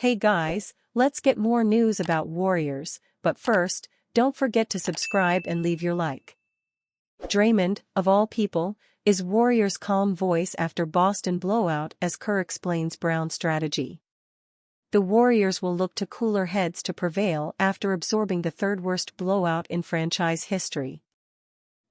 Hey guys, let's get more news about Warriors, but first, don't forget to subscribe and leave your like. Draymond, of all people, is Warriors' calm voice after Boston blowout as Kerr explains Brown's strategy. The Warriors will look to cooler heads to prevail after absorbing the third-worst blowout in franchise history.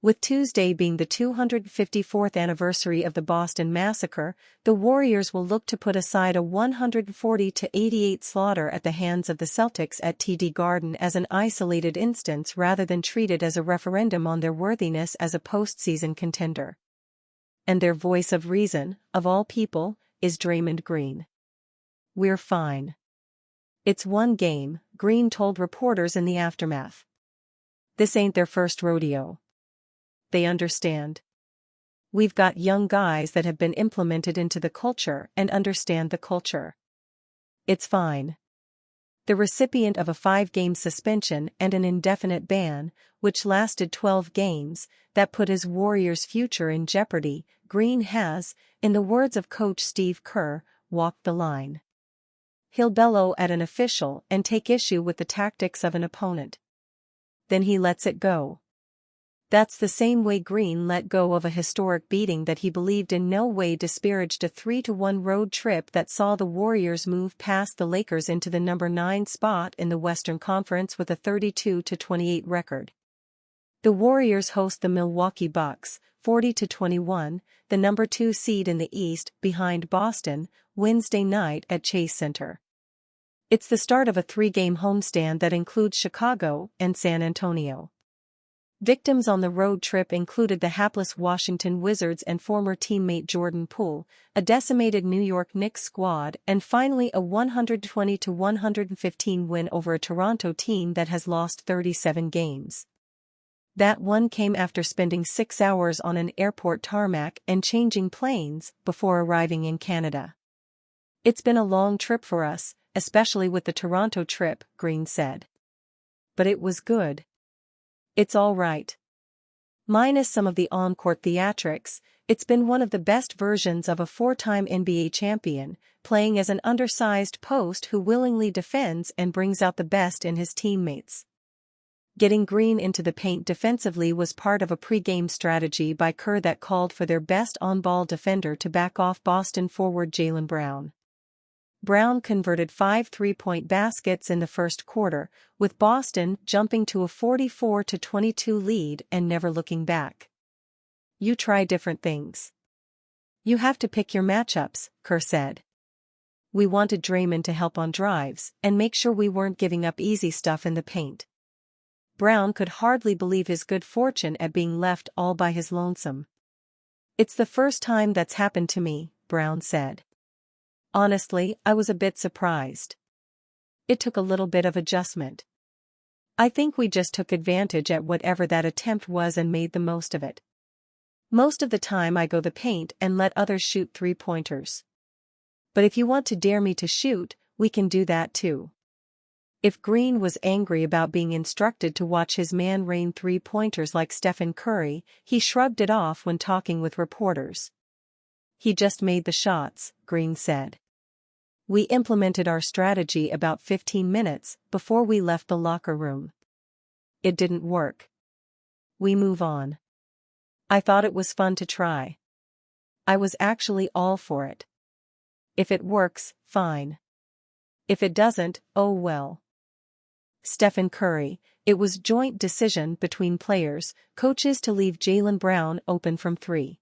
With Tuesday being the 254th anniversary of the Boston Massacre, the Warriors will look to put aside a 140-88 slaughter at the hands of the Celtics at TD Garden as an isolated instance rather than treat it as a referendum on their worthiness as a postseason contender. And their voice of reason, of all people, is Draymond Green. "We're fine. It's one game," Green told reporters in the aftermath. "This ain't their first rodeo. They understand. We've got young guys that have been implemented into the culture and understand the culture. It's fine." The recipient of a 5-game suspension and an indefinite ban, which lasted 12 games, that put his Warriors' future in jeopardy, Green has, in the words of coach Steve Kerr, walked the line. He'll bellow at an official and take issue with the tactics of an opponent. Then he lets it go. That's the same way Green let go of a historic beating that he believed in no way disparaged a 3-1 road trip that saw the Warriors move past the Lakers into the number 9 spot in the Western Conference with a 32-28 record. The Warriors host the Milwaukee Bucks, 40-21, the number 2 seed in the East behind Boston, Wednesday night at Chase Center. It's the start of a 3-game homestand that includes Chicago and San Antonio. Victims on the road trip included the hapless Washington Wizards and former teammate Jordan Poole, a decimated New York Knicks squad, and finally a 120-115 win over a Toronto team that has lost 37 games. That one came after spending 6 hours on an airport tarmac and changing planes before arriving in Canada. "It's been a long trip for us, especially with the Toronto trip," Green said. "But it was good. It's all right. Minus some of the on-court theatrics, it's been one of the best versions of a 4-time NBA champion, playing as an undersized post who willingly defends and brings out the best in his teammates." Getting Green into the paint defensively was part of a pre-game strategy by Kerr that called for their best on-ball defender to back off Boston forward Jaylen Brown. Brown converted 5 3-point baskets in the first quarter, with Boston jumping to a 44-22 lead and never looking back. "You try different things. You have to pick your matchups," Kerr said. "We wanted Draymond to help on drives and make sure we weren't giving up easy stuff in the paint." Brown could hardly believe his good fortune at being left all by his lonesome. "It's the first time that's happened to me," Brown said. "Honestly, I was a bit surprised. It took a little bit of adjustment. I think we just took advantage at whatever that attempt was and made the most of it. Most of the time I go the paint and let others shoot 3-pointers. But if you want to dare me to shoot, we can do that too." If Green was angry about being instructed to watch his man rain 3-pointers like Stephen Curry, he shrugged it off when talking with reporters. "He just made the shots," Green said. "We implemented our strategy about 15 minutes before we left the locker room. It didn't work. We move on. I thought it was fun to try. I was actually all for it. If it works, fine. If it doesn't, oh well." Stephen Curry: "It was joint decision between players, coaches to leave Jaylen Brown open from 3.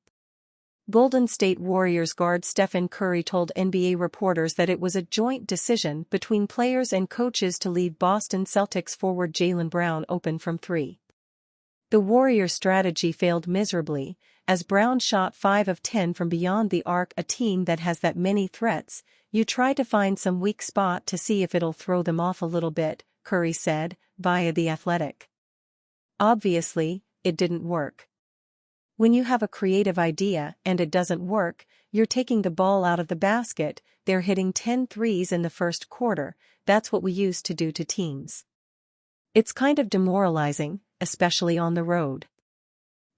Golden State Warriors guard Stephen Curry told NBA reporters that it was a joint decision between players and coaches to leave Boston Celtics forward Jaylen Brown open from 3. The Warriors' strategy failed miserably, as Brown shot 5 of 10 from beyond the arc. A team that has that many threats, you try to find some weak spot to see if it'll throw them off a little bit," Curry said, via The Athletic. "Obviously, it didn't work. When you have a creative idea and it doesn't work, you're taking the ball out of the basket. They're hitting 10 threes in the first quarter. That's what we used to do to teams. It's kind of demoralizing, especially on the road.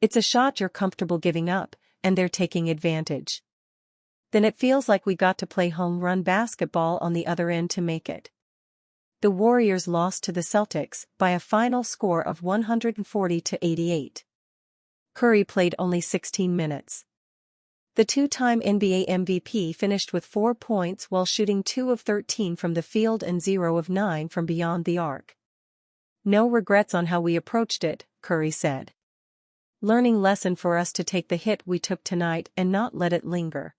It's a shot you're comfortable giving up, and they're taking advantage. Then it feels like we got to play home run basketball on the other end to make it. The Warriors lost to the Celtics by a final score of 140-88. Curry played only 16 minutes. The two-time NBA MVP finished with 4 points while shooting 2 of 13 from the field and 0 of 9 from beyond the arc. "No regrets on how we approached it," Curry said. "Learning lesson for us to take the hit we took tonight and not let it linger.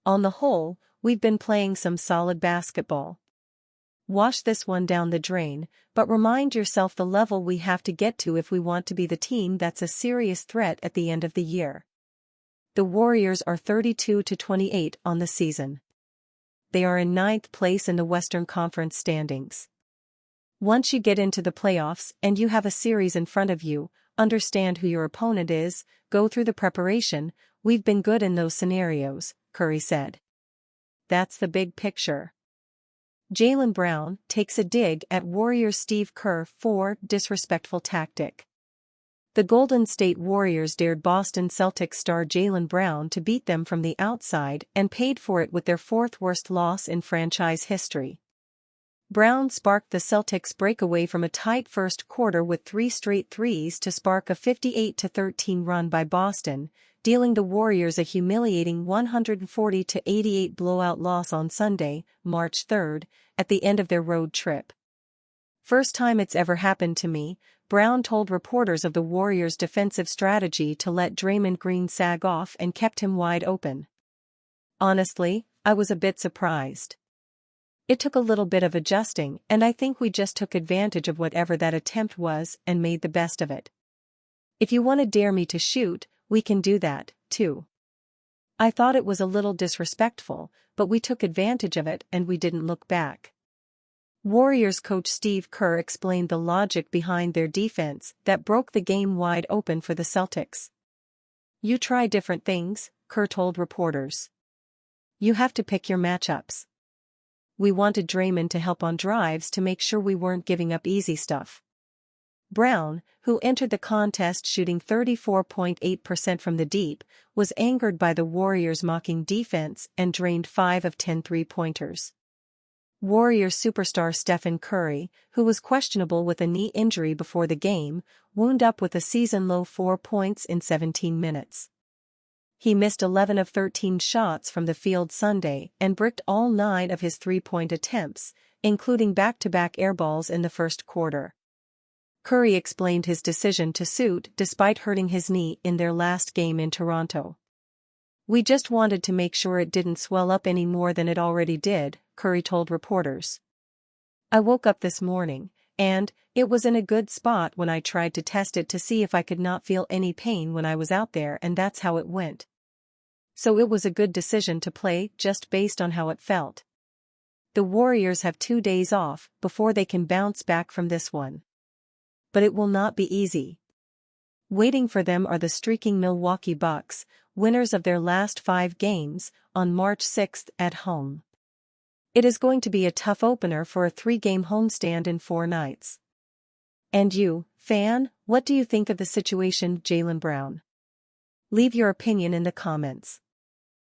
On the whole, we've been playing some solid basketball. Wash this one down the drain, but remind yourself the level we have to get to if we want to be the team that's a serious threat at the end of the year." The Warriors are 32-28 on the season. They are in 9th place in the Western Conference standings. Once you get into the playoffs and you have a series in front of you, understand who your opponent is, go through the preparation. "We've been good in those scenarios," Curry said. "That's the big picture." Jaylen Brown takes a dig at Warriors Steve Kerr for disrespectful tactic. The Golden State Warriors dared Boston Celtics star Jaylen Brown to beat them from the outside and paid for it with their 4th-worst loss in franchise history. Brown sparked the Celtics' breakaway from a tight first quarter with 3 straight threes to spark a 58-13 run by Boston, dealing the Warriors a humiliating 140-88 blowout loss on Sunday, March 3, at the end of their road trip. "First time it's ever happened to me," Brown told reporters of the Warriors' defensive strategy to let Draymond Green sag off and kept him wide open. "Honestly, I was a bit surprised. It took a little bit of adjusting, and I think we just took advantage of whatever that attempt was and made the best of it. If you want to dare me to shoot, we can do that, too. I thought it was a little disrespectful, but we took advantage of it and we didn't look back." Warriors coach Steve Kerr explained the logic behind their defense that broke the game wide open for the Celtics. "You try different things," Kerr told reporters. "You have to pick your matchups. We wanted Draymond to help on drives to make sure we weren't giving up easy stuff." Brown, who entered the contest shooting 34.8% from the deep, was angered by the Warriors' mocking defense and drained 5 of 10 three-pointers. Warriors superstar Stephen Curry, who was questionable with a knee injury before the game, wound up with a season-low 4 points in 17 minutes. He missed 11 of 13 shots from the field Sunday and bricked all 9 of his three-point attempts, including back-to-back airballs in the first quarter. Curry explained his decision to suit despite hurting his knee in their last game in Toronto. "We just wanted to make sure it didn't swell up any more than it already did," Curry told reporters. "I woke up this morning, and it was in a good spot when I tried to test it to see if I could not feel any pain when I was out there, and that's how it went. So it was a good decision to play just based on how it felt." The Warriors have 2 days off before they can bounce back from this one. But it will not be easy. Waiting for them are the streaking Milwaukee Bucks, winners of their last 5 games, on March 6 at home. It is going to be a tough opener for a 3-game homestand in 4 nights. And you, fan, what do you think of the situation, Jaylen Brown? Leave your opinion in the comments.